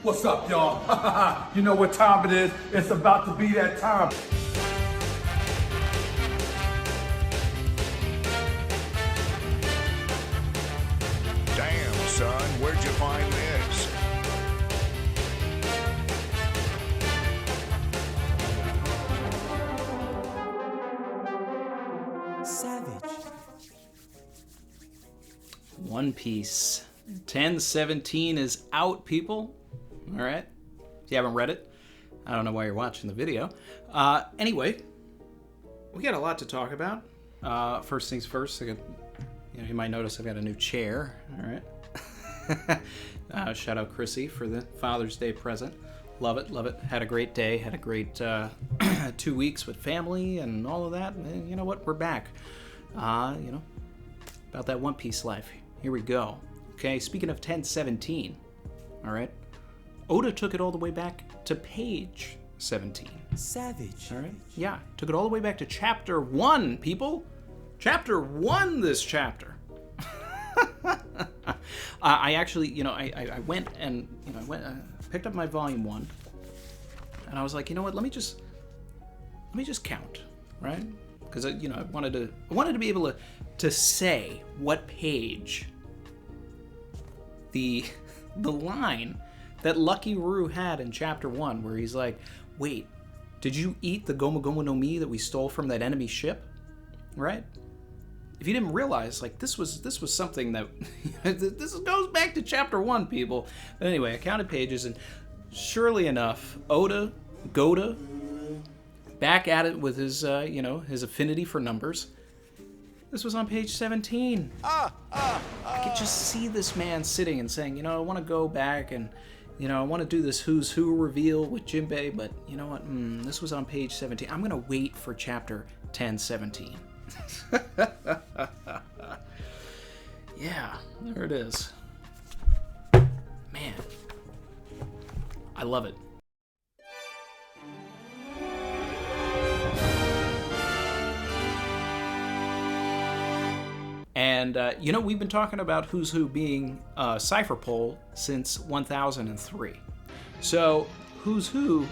What's up, y'all? You know what time it is. It's about to be that time. Damn, son, where'd you find this? Savage. One Piece 1017 is out, people. All right. If you haven't read it, I don't know why you're watching the video. Anyway, we got a lot to talk about. First things first, you might notice I've got a new chair. All right. Shout out Chrissy for the Father's Day present. Love it, love it. Had a great day. Had a great 2 weeks with family and all of that. And you know what? We're back. About that One Piece life. Here we go. Okay, speaking of 1017, all right, Oda took it all the way back to page 17. Savage. All right, yeah, took it all the way back to chapter 1, people. Chapter 1 this chapter. I actually, I went and, picked up my volume 1, and I was like, you know what, let me just count, right? Because, I wanted to be able to say what page the line that Lucky Roo had in chapter 1, where he's like, wait, did you eat the Gomu Gomu no Mi that we stole from that enemy ship? Right? If you didn't realize, like, this was something that this goes back to chapter 1, people. But anyway, I counted pages, and surely enough, Goda, back at it with his his affinity for numbers. This was on page 17. I could just see this man sitting and saying, I want to go back and, I want to do this Who's Who reveal with Jimbei, but you know what? This was on page 17. I'm going to wait for chapter 1017. Yeah, there it is. Man, I love it. And, we've been talking about Who's Who being a cipher pole since 1003. So, Who's Who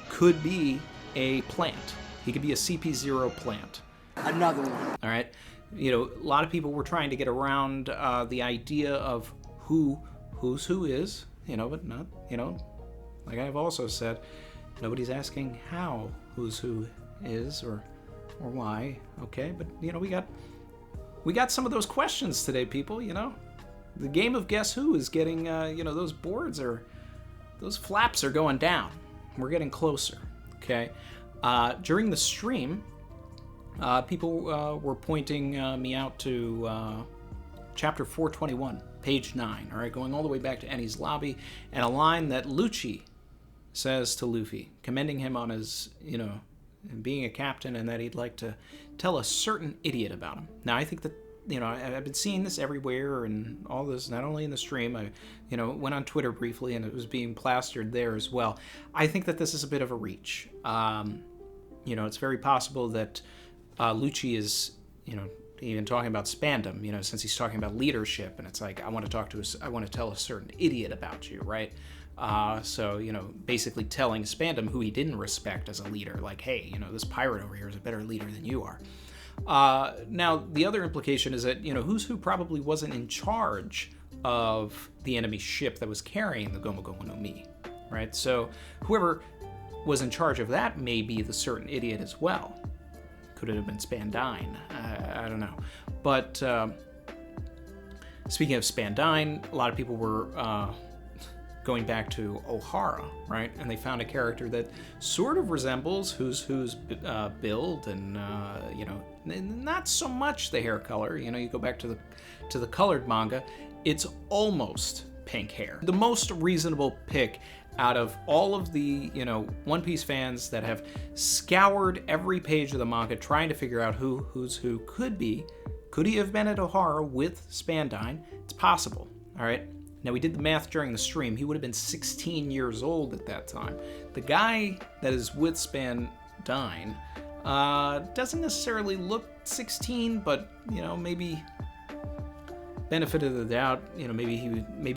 could be a plant. He could be a CP0 plant. Another one. All right? A lot of people were trying to get around the idea of Who's Who is, but not, like I've also said, nobody's asking how Who's Who is or why, okay? But, we got some of those questions today, people, The game of Guess Who is getting, those those flaps are going down. We're getting closer, okay? During the stream, people were pointing me out to chapter 421, page 9, all right? Going all the way back to Eni's lobby, and a line that Lucci says to Luffy, commending him on his, being a captain, and that he'd like to tell a certain idiot about him. Now, I think that, I've been seeing this everywhere and all this, not only in the stream, I, went on Twitter briefly and it was being plastered there as well. I think that this is a bit of a reach. It's very possible that Lucci is, even talking about Spandam, since he's talking about leadership, and it's like, I want to tell a certain idiot about you, right? So, basically telling Spandam, who he didn't respect as a leader, like, hey, this pirate over here is a better leader than you are. Now, the other implication is that, Who's Who probably wasn't in charge of the enemy ship that was carrying the Gomu Gomu no Mi, right? So whoever was in charge of that may be the certain idiot as well. Could it have been Spandine? I don't know. But speaking of Spandine, a lot of people were going back to Ohara, right? And they found a character that sort of resembles Who's build, and not so much the hair color. You go back to the colored manga, it's almost pink hair. The most reasonable pick out of all of the One Piece fans that have scoured every page of the manga trying to figure out Who's Who could be. Could he have been at Ohara with Spandine? It's possible. All right. Now, we did the math during the stream. He would have been 16 years old at that time. The guy that is with Spandine doesn't necessarily look 16, but, maybe benefit of the doubt, maybe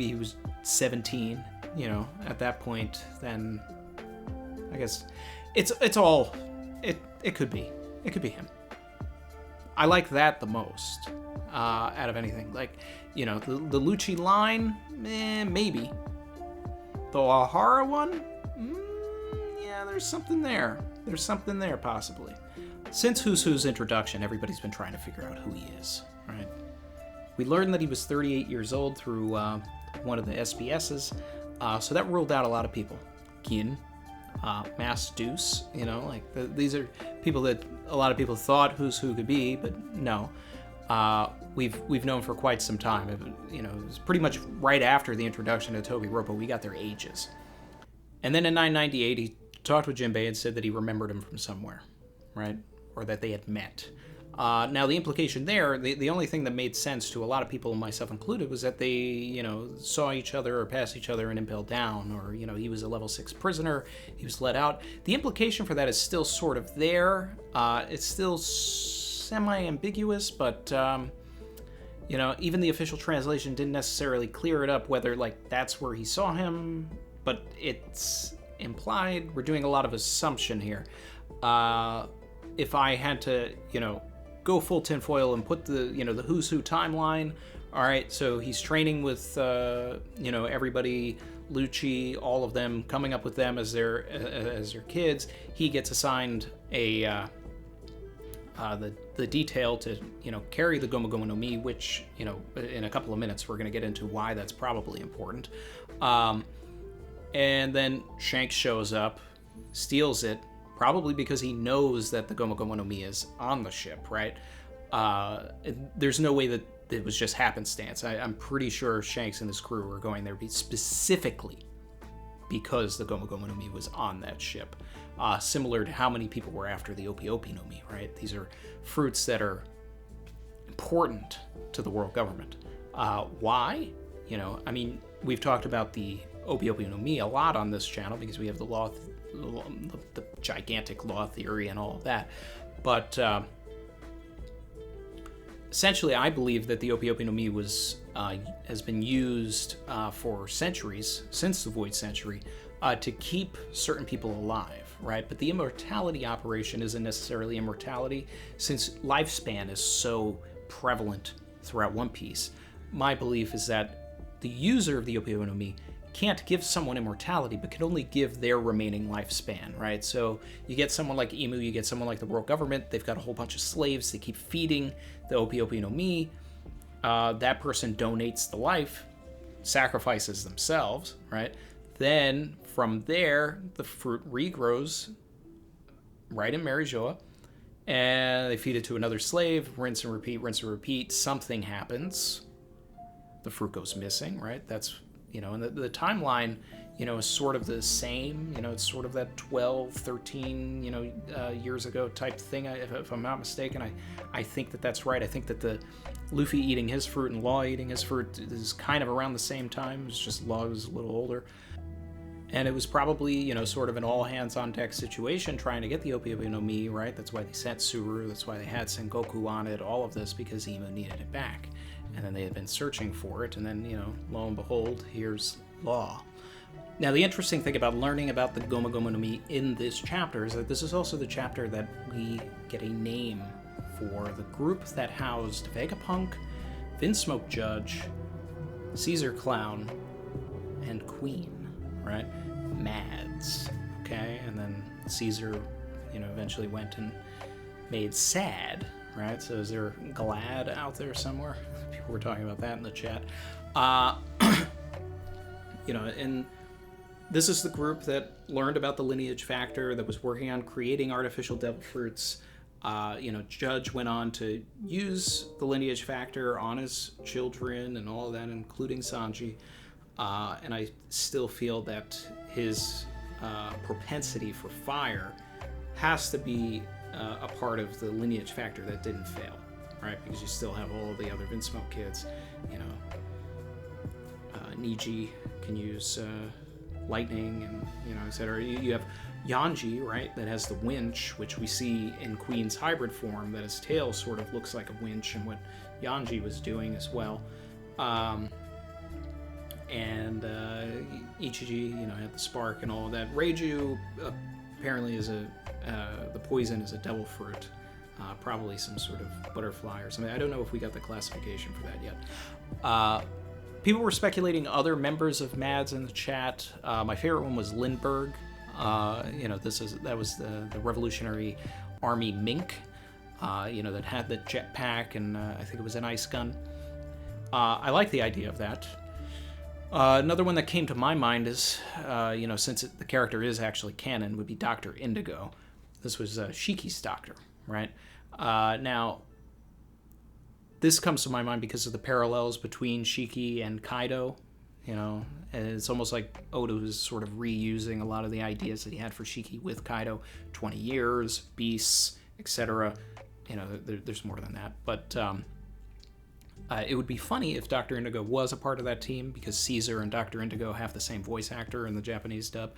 he was 17, at that point, then I guess it's all it could be. It could be him. I like that the most out of anything. Like, the Lucci line, maybe. The O'Hara one, yeah, there's something there. There's something there, possibly. Since Who's Who's introduction, everybody's been trying to figure out who he is, right? We learned that he was 38 years old through one of the SBSs, so that ruled out a lot of people. Gin, Mass Deuce, these are people that a lot of people thought Who's Who could be, but no. We've known for quite some time. It was pretty much right after the introduction of Toby Roppo, we got their ages. And then in 998, he talked with Jimbei and said that he remembered him from somewhere, right? Or that they had met. Now, the implication there, the only thing that made sense to a lot of people, myself included, was that they, saw each other or passed each other in Impel Down, or, he was a level 6 prisoner, he was let out. The implication for that is still sort of there. It's still semi-ambiguous, but, even the official translation didn't necessarily clear it up whether, that's where he saw him, but it's implied. We're doing a lot of assumption here. If I had to, go full tinfoil and put the Who's Who timeline, all right, so he's training with, everybody, Lucci, all of them, coming up with them as their kids. He gets assigned the detail to, carry the Gomu Gomu no Mi, which, in a couple of minutes we're going to get into why that's probably important. And then Shanks shows up, steals it, probably because he knows that the Gomu Gomu no Mi is on the ship, right? There's no way that it was just happenstance. I'm pretty sure Shanks and his crew were going there specifically because the Gomu Gomu no Mi was on that ship. Similar to how many people were after the Ope Ope no Mi, right? These are fruits that are important to the world government. Why? We've talked about the Ope Ope no Mi a lot on this channel because we have the gigantic law theory and all of that. But essentially, I believe that the Ope Ope no Mi has been used for centuries, since the Void Century, to keep certain people alive, right? But the immortality operation isn't necessarily immortality, since lifespan is so prevalent throughout One Piece. My belief is that the user of the Ope Ope no Mi can't give someone immortality, but can only give their remaining lifespan, right? So you get someone like Emu, you get someone like the world government, they've got a whole bunch of slaves, they keep feeding the Ope Ope no Mi, that person donates the life, sacrifices themselves, right? Then, from there, the fruit regrows right in Marijoa, and they feed it to another slave, rinse and repeat, something happens, the fruit goes missing, right? That's, and the timeline, is sort of the same, it's sort of that 12, 13, years ago type thing, if I'm not mistaken. I think that's right. I think that the Luffy eating his fruit and Law eating his fruit is kind of around the same time. It's just Law was a little older. And it was probably, sort of an all-hands-on-deck situation trying to get the Ope Ope no Mi, right? That's why they sent Suru, that's why they had Sengoku on it, all of this, because Emu needed it back. And then they had been searching for it, and then, lo and behold, here's Law. Now, the interesting thing about learning about the Gomu Gomu no Mi in this chapter is that this is also the chapter that we get a name for the group that housed Vegapunk, Vinsmoke Judge, Caesar Clown, and Queen. Right? Mads, okay? And then Caesar, eventually went and made Sad, right? So is there Glad out there somewhere? People were talking about that in the chat. And this is the group that learned about the lineage factor, that was working on creating artificial devil fruits. Judge went on to use the lineage factor on his children and all of that, including Sanji. And I still feel that his propensity for fire has to be a part of the lineage factor that didn't fail, right? Because you still have all of the other Vinsmoke kids, Niji can use lightning and, etc. You have Yanji, right, that has the winch, which we see in Queen's hybrid form, that his tail sort of looks like a winch, and what Yanji was doing as well. And Ichiji, had the spark and all of that. Reiju apparently is the poison is a devil fruit, probably some sort of butterfly or something. I don't know if we got the classification for that yet. People were speculating other members of MADS in the chat. My favorite one was Lindbergh. That was the Revolutionary Army Mink, that had the jetpack and I think it was an ice gun. I like the idea of that. Another one that came to my mind is, since the character is actually canon, would be Dr. Indigo. This was Shiki's doctor, right? Now, this comes to my mind because of the parallels between Shiki and Kaido, and it's almost like Oda was sort of reusing a lot of the ideas that he had for Shiki with Kaido. 20 years, beasts, etc. There's more than that, but it would be funny if Dr. Indigo was a part of that team, because Caesar and Dr. Indigo have the same voice actor in the Japanese dub.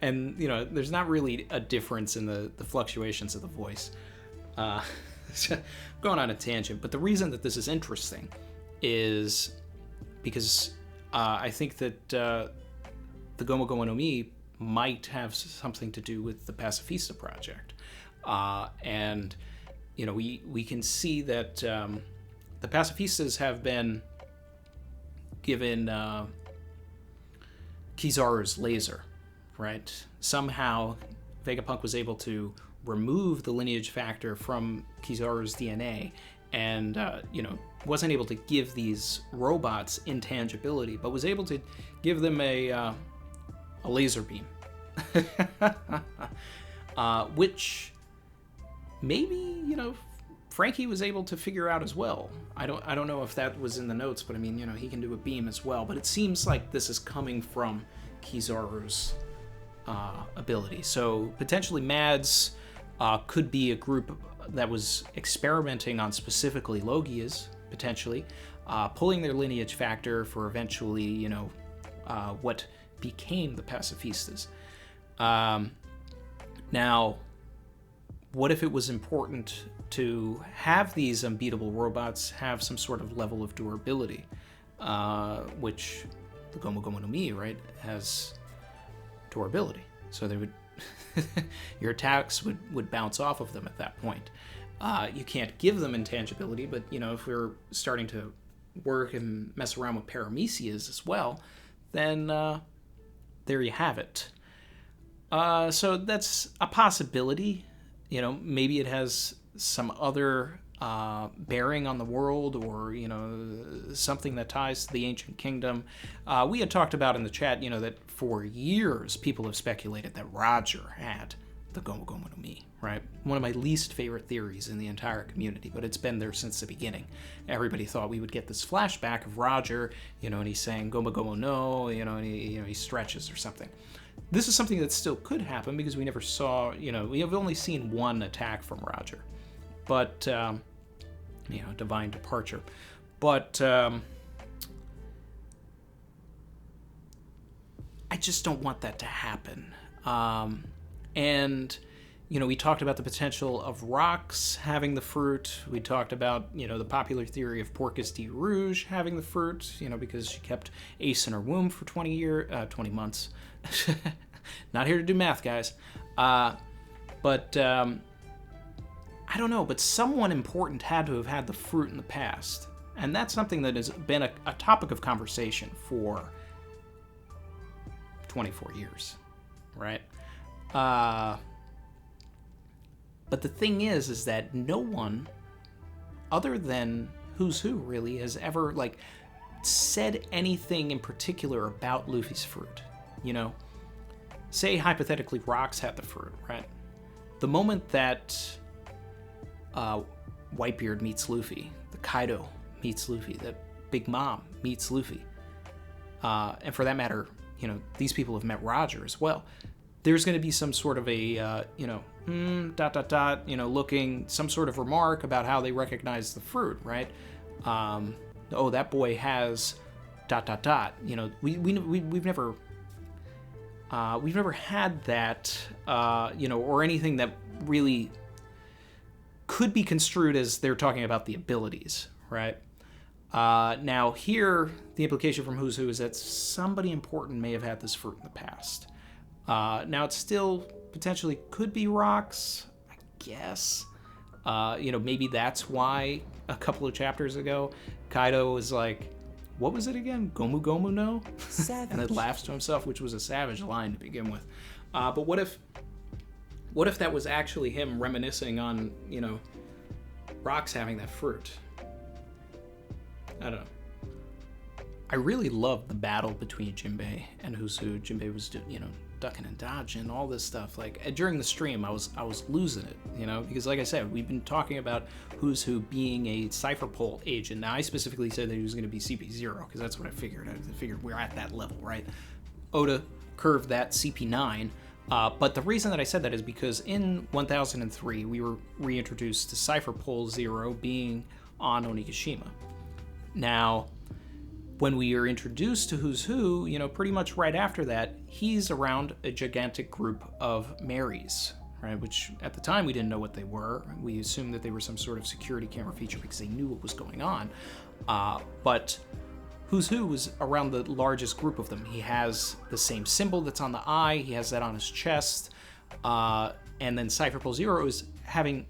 There's not really a difference in the fluctuations of the voice. Going on a tangent, but the reason that this is interesting is because I think that the Gomu Gomu no Mi might have something to do with the Pacifista project. We can see that the Pacifistas have been given Kizaru's laser, right? Somehow Vegapunk was able to remove the lineage factor from Kizaru's DNA and, wasn't able to give these robots intangibility, but was able to give them a laser beam. Which maybe, Frankie was able to figure out as well. I don't know if that was in the notes, but he can do a beam as well. But it seems like this is coming from Kizaru's ability. So potentially MADS could be a group that was experimenting on specifically Logias, potentially, pulling their lineage factor for eventually, what became the Pacifistas. Now, what if it was important to have these unbeatable robots have some sort of level of durability, which the Gomu Gomu no Mi, right, has durability. So they would, your attacks would bounce off of them at that point. You can't give them intangibility, but if we're starting to work and mess around with paramecias as well, then there you have it. So that's a possibility. Maybe it has some other bearing on the world, or something that ties to the ancient kingdom. We had talked about in the chat, that for years people have speculated that Roger had the Gomu Gomu no Mi, right? One of my least favorite theories in the entire community, but it's been there since the beginning. Everybody thought we would get this flashback of Roger, and he's saying Gomu Gomu no, and he stretches or something. This is something that still could happen because we never saw, we have only seen one attack from Roger. But, divine departure. But I just don't want that to happen. We talked about the potential of Rox having the fruit. We talked about, the popular theory of Porcus de Rouge having the fruit, because she kept Ace in her womb for 20 months. Not here to do math, guys. But I don't know, but someone important had to have had the fruit in the past. And that's something that has been a topic of conversation for 24 years, right? But the thing is that no one, other than Who's Who, really, has ever, said anything in particular about Luffy's fruit, Say, hypothetically, Rox had the fruit, right? The moment that Whitebeard meets Luffy, the Kaido meets Luffy, the Big Mom meets Luffy, and for that matter, these people have met Roger as well. There's going to be some sort of a, looking, some sort of remark about how they recognize the fruit, right? Oh, that boy has ... We've never had that, or anything that really could be construed as they're talking about the abilities, right? Now here, the implication from Who's Who is that somebody important may have had this fruit in the past. Now it still potentially could be rocks, I guess. Maybe that's why a couple of chapters ago, Kaido was like, what was it again? Gomu Gomu no? Savage. And then laughs to himself, which was a savage line to begin with. But what if that was actually him reminiscing on, rocks having that fruit? I don't know. I really loved the battle between Jimbei and Who's Who. Jimbei was, ducking and dodging, all this stuff. Like during the stream, I was losing it, because like I said, we've been talking about Who's Who being a Cypher Pole agent. Now I specifically said that he was going to be CP0 because that's what I figured. I figured we're at that level, right? Oda curved that CP9. But the reason that I said that is because in 1003, we were reintroduced to Cypher Pole 0 being on Onigashima. Now, when we are introduced to Who's Who, pretty much right after that, he's around a gigantic group of Marys, right? Which at the time we didn't know what they were. We assumed that they were some sort of security camera feature because they knew what was going on. But Who's Who was around the largest group of them. He has the same symbol that's on the eye. He has that on his chest. And then Cypher Pole Zero is having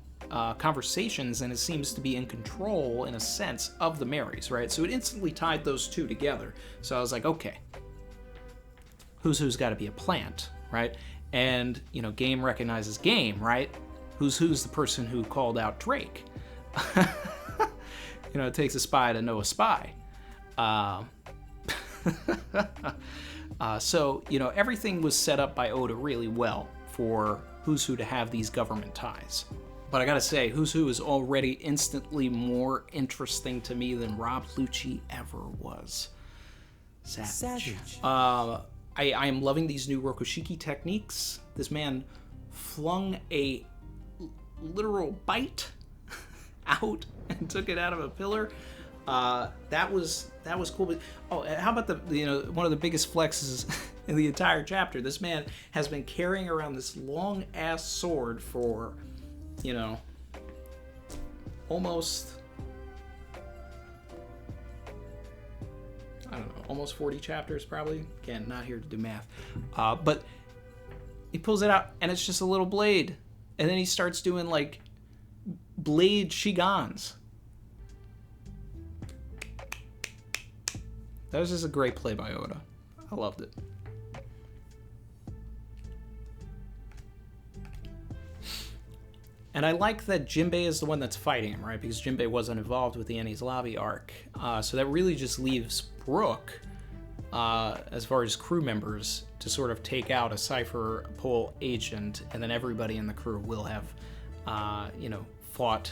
conversations, and it seems to be in control, in a sense, of the Marys, right? So it instantly tied those two together. So I was like, okay, Who's Who's got to be a plant, right? And, Game recognizes Game, right? Who's Who's the person who called out Drake. It takes a spy to know a spy. So, everything was set up by Oda really well for Who's Who to have these government ties. But I gotta say, Who's Who is already instantly more interesting to me than Rob Lucci ever was. Savage. I am loving these new Rokushiki techniques. This man flung a literal bite out and took it out of a pillar. That was cool. But, how about the one of the biggest flexes in the entire chapter? This man has been carrying around this long ass sword for, almost, I don't know, almost 40 chapters probably. Again, not here to do math. But he pulls it out and it's just a little blade. And then he starts doing like blade shigans. That was just a great play by Oda. I loved it. And I like that Jimbei is the one that's fighting him, right? Because Jimbei wasn't involved with the Enies Lobby arc. So that really just leaves Brook, as far as crew members, to sort of take out a Cypher Pole agent, and then everybody in the crew will have, fought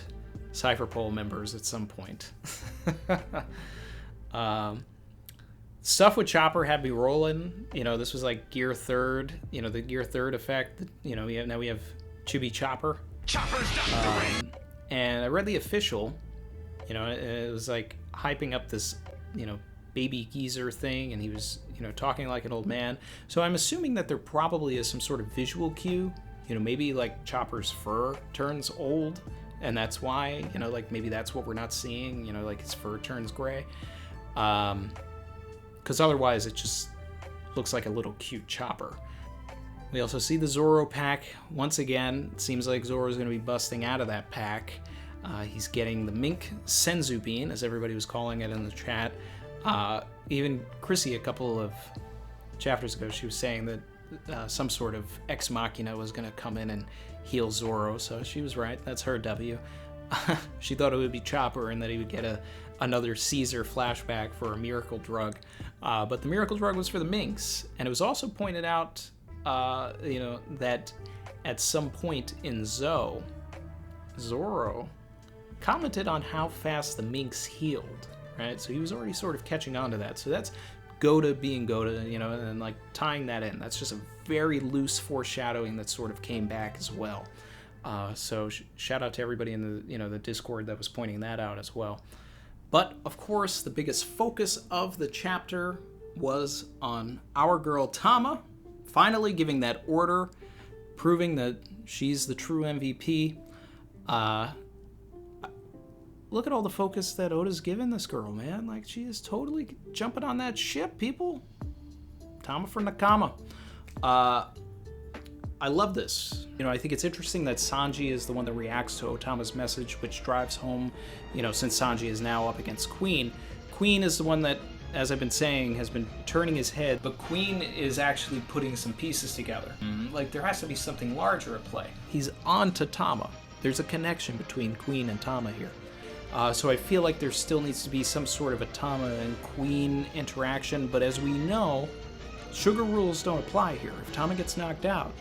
Cypher Pole members at some point. Stuff with Chopper had me rolling. This was like Gear Third, the Gear Third effect. Now we have Chibi Chopper. And I read the official, it was like hyping up this, baby geezer thing, and he was, talking like an old man. So I'm assuming that there probably is some sort of visual cue, maybe like Chopper's fur turns old, and that's why, like maybe that's what we're not seeing, like his fur turns gray. Because otherwise it just looks like a little cute Chopper. We also see the Zoro pack. Once again, it seems like Zoro's going to be busting out of that pack. He's getting the Mink Senzu Bean, as everybody was calling it in the chat. Even Chrissy, a couple of chapters ago, she was saying that some sort of ex machina was going to come in and heal Zoro, so she was right. That's her W. She thought it would be Chopper and that he would get another Caesar flashback for a miracle drug. But the miracle drug was for the Minks, and it was also pointed out that at some point in Zoro commented on how fast the Minks healed, right? So he was already sort of catching on to that. So that's Goda being Goda, and like tying that in. That's just a very loose foreshadowing that sort of came back as well. So shout out to everybody in the Discord that was pointing that out as well. But of course, the biggest focus of the chapter was on our girl Tama, finally giving that order, proving that she's the true MVP. look at all the focus that Oda's given this girl, man. Like, she is totally jumping on that ship, people. Tama for Nakama. I love this. You know, I think it's interesting that Sanji is the one that reacts to Otama's message, which drives home, you know, since Sanji is now up against Queen. Queen is the one that, as I've been saying, has been turning his head, but Queen is actually putting some pieces together. Like, there has to be something larger at play. He's on to Tama. There's a connection between Queen and Tama here. So I feel like there still needs to be some sort of a Tama and Queen interaction, but as we know, sugar rules don't apply here. If Tama gets knocked out,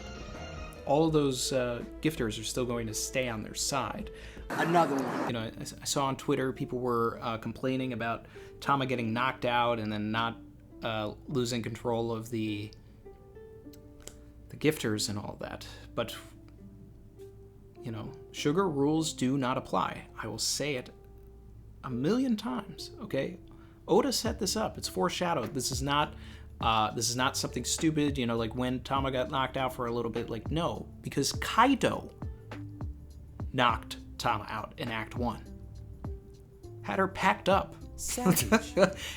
all of those gifters are still going to stay on their side. Another one. You know, I saw on Twitter people were complaining about Tama getting knocked out and then not losing control of the gifters and all that. But, you know, sugar rules do not apply. I will say it a million times, okay? Oda set this up. It's foreshadowed. This is not something stupid, you know, like when Tama got knocked out for a little bit. Like, no, because Kaido knocked Tama out in Act 1. Had her packed up. Savage.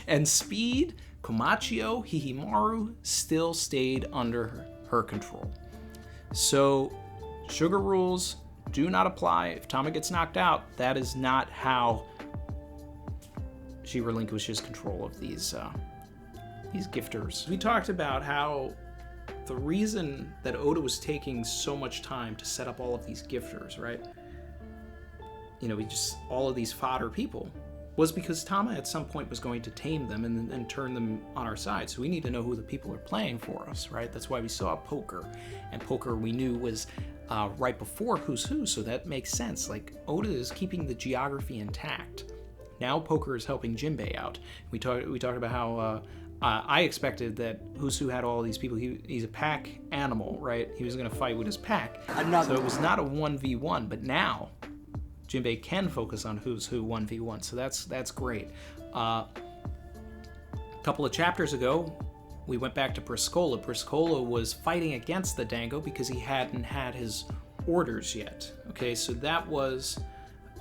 And Speed, Komachio, Hihimaru still stayed under her control. So, sugar rules do not apply. If Tama gets knocked out, that is not how she relinquishes control of these gifters. We talked about how the reason that Oda was taking so much time to set up all of these gifters, right? You know, all of these fodder people, was because Tama at some point was going to tame them and turn them on our side. So we need to know who the people are playing for us, right? That's why we saw poker. And poker we knew was right before Who's Who, so that makes sense. Like, Oda is keeping the geography intact. Now poker is helping Jimbei out. We talked about how I expected that Who's Who had all these people. He's a pack animal, right? He was going to fight with his pack. So it was not a 1v1, but now Jimbei can focus on Who's Who 1v1, so that's great. A couple of chapters ago, we went back to Briscola. Briscola was fighting against the Dango because he hadn't had his orders yet. Okay, so that was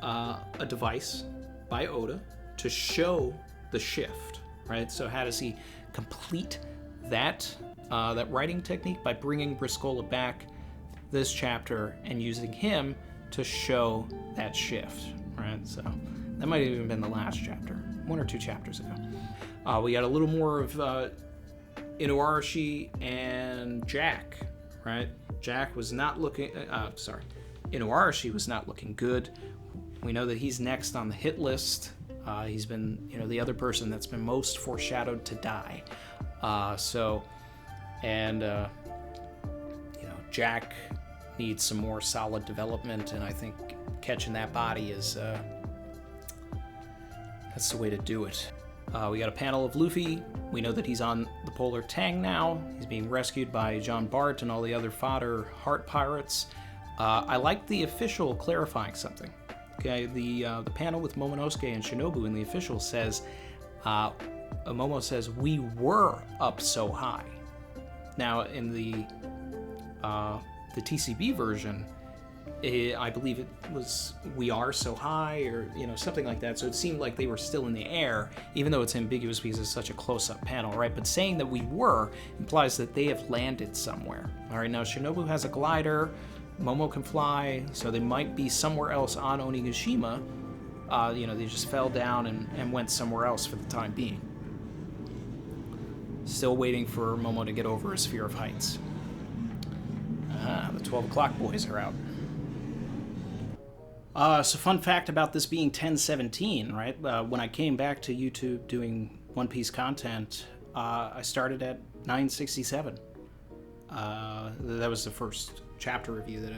a device by Oda to show the shift, right? So how does he complete that writing technique? By bringing Briscola back this chapter and using him to show that shift, right? So that might have even been the last chapter, 1 or 2 chapters ago. We got a little more of Inuarashi and Jack, right? Jack was not looking, Inuarashi was not looking good. We know that he's next on the hit list. He's been, you know, the other person that's been most foreshadowed to die. Jack needs some more solid development, and I think catching that body is that's the way to do it. We got a panel of Luffy. We know that he's on the Polar Tang now. He's being rescued by John Bart and all the other fodder heart pirates. I like the official clarifying something. Okay, the panel with Momonosuke and Shinobu in the official says, Momo says, "We were up so high." Now in the TCB version, I believe it was "We are so high" or something like that. So it seemed like they were still in the air, even though it's ambiguous because it's such a close-up panel, right? But saying that we were implies that they have landed somewhere. All right, now Shinobu has a glider. Momo can fly, so they might be somewhere else on Onigashima. They just fell down and went somewhere else for the time being. Still waiting for Momo to get over his fear of heights. The 12 o'clock boys are out. So fun fact about this being 10:17, right? When I came back to YouTube doing One Piece content, I started at 967. That was the first chapter review that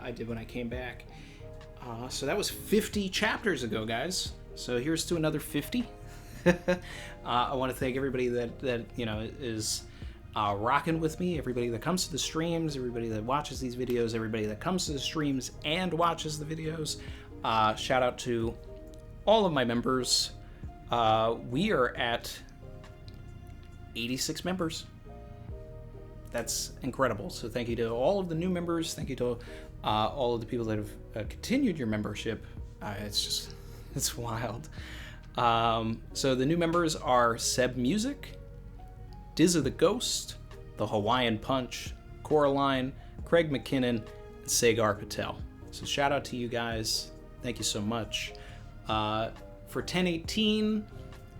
I did when I came back. So that was 50 chapters ago, guys. So here's to another 50. I want to thank everybody that is rocking with me, everybody that comes to the streams, everybody that watches these videos, everybody that comes to the streams and watches the videos. Shout out to all of my members. We are at 86 members. That's incredible. So thank you to all of the new members. Thank you to all of the people that have continued your membership. It's just It's wild. So the new members are Seb Music, Dizza the Ghost, the Hawaiian Punch, Coraline, Craig McKinnon, and Sagar Patel. So shout out to you guys. Thank you so much. For 1018,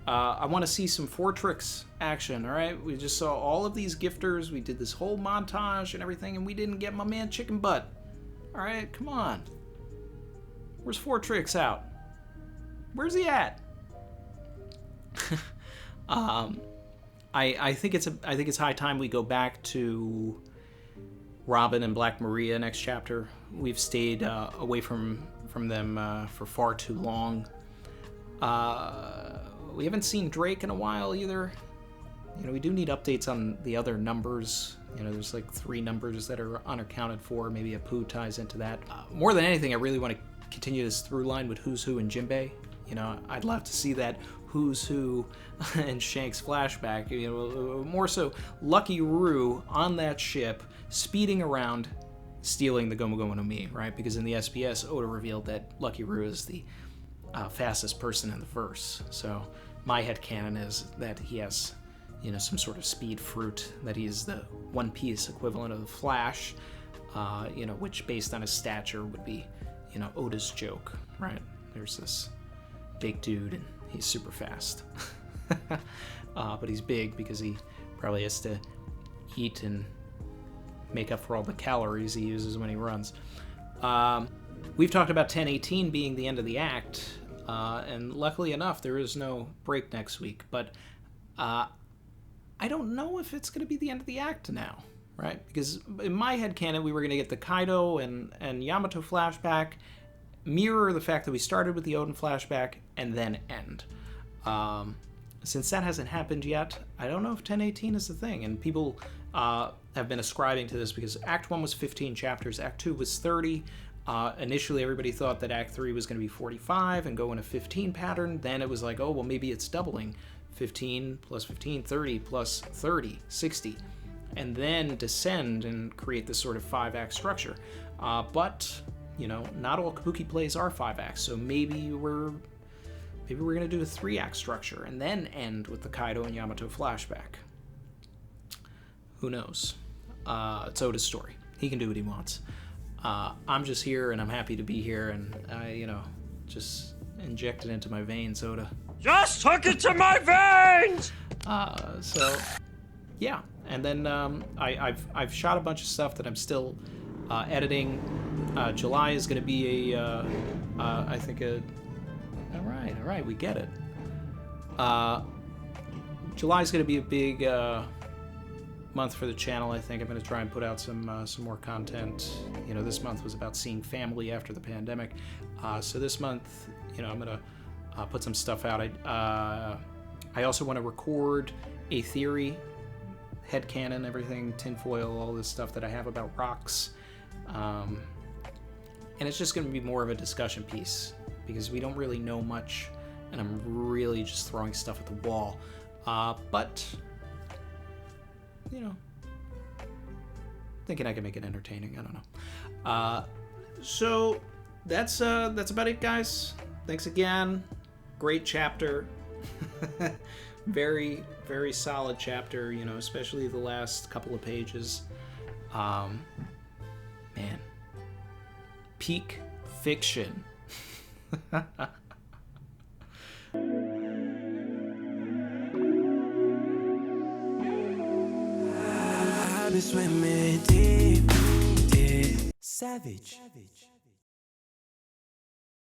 I want to see some Fortrix action, all right? We just saw all of these gifters. We did this whole montage and everything, and we didn't get my man Chicken Butt. All right, come on. Where's Fortrix out? Where's he at? I think it's high time we go back to Robin and Black Maria next chapter. We've stayed away from them for far too long. We haven't seen Drake in a while either. You know, we do need updates on the other numbers. You know, there's like 3 numbers that are unaccounted for. Maybe Apu ties into that. More than anything, I really want to continue this through line with Who's Who and Jimbei. You know, I'd love to see that Who's Who and Shanks flashback. You know, more so Lucky Roo on that ship, speeding around, stealing the Gomu Gomu no Mi, right? Because in the SBS, Oda revealed that Lucky Roo is the fastest person in the verse. So my headcanon is that he has, you know, some sort of speed fruit, that he is the One Piece equivalent of the Flash, you know, which based on his stature would be, you know, Oda's joke, right? There's this big dude and he's super fast. But he's big because he probably has to eat and make up for all the calories he uses when he runs. We've talked about 1018 being the end of the act, and luckily enough, there is no break next week, but I don't know if it's going to be the end of the act now, right? Because in my headcanon, we were going to get the Kaido and Yamato flashback, mirror the fact that we started with the Odin flashback, and then end. Since that hasn't happened yet, I don't know if 1018 is the thing, and people have been ascribing to this because Act 1 was 15 chapters, Act 2 was 30. Initially, everybody thought that Act 3 was going to be 45 and go in a 15 pattern. Then it was like, oh, well, maybe it's doubling. 15 plus 15, 30 plus 30, 60. And then descend and create this sort of 5-act structure. But, you know, not all Kabuki plays are 5 acts, so maybe we're going to do a 3-act structure and then end with the Kaido and Yamato flashback. Who knows? It's Oda's story. He can do what he wants. I'm just here, and I'm happy to be here, and I, you know, just inject it into my veins, Oda. Just hook it to my veins! So, yeah. And then I've shot a bunch of stuff that I'm still editing. July is going to be I think all right, we get it. July is going to be a big month for the channel. I think I'm going to try and put out some more content. You know, this month was about seeing family after the pandemic. So this month, you know, I'm going to put some stuff out. I also want to record a theory, headcanon, everything, tinfoil, all this stuff that I have about rocks. And it's just going to be more of a discussion piece because we don't really know much, and I'm really just throwing stuff at the wall. But, you know, thinking I can make it entertaining. I don't know. So that's about it, guys. Thanks again. Great chapter. Very, very solid chapter, you know, especially the last couple of pages. Man. Peak fiction. I've been swimming deep, deep. Savage.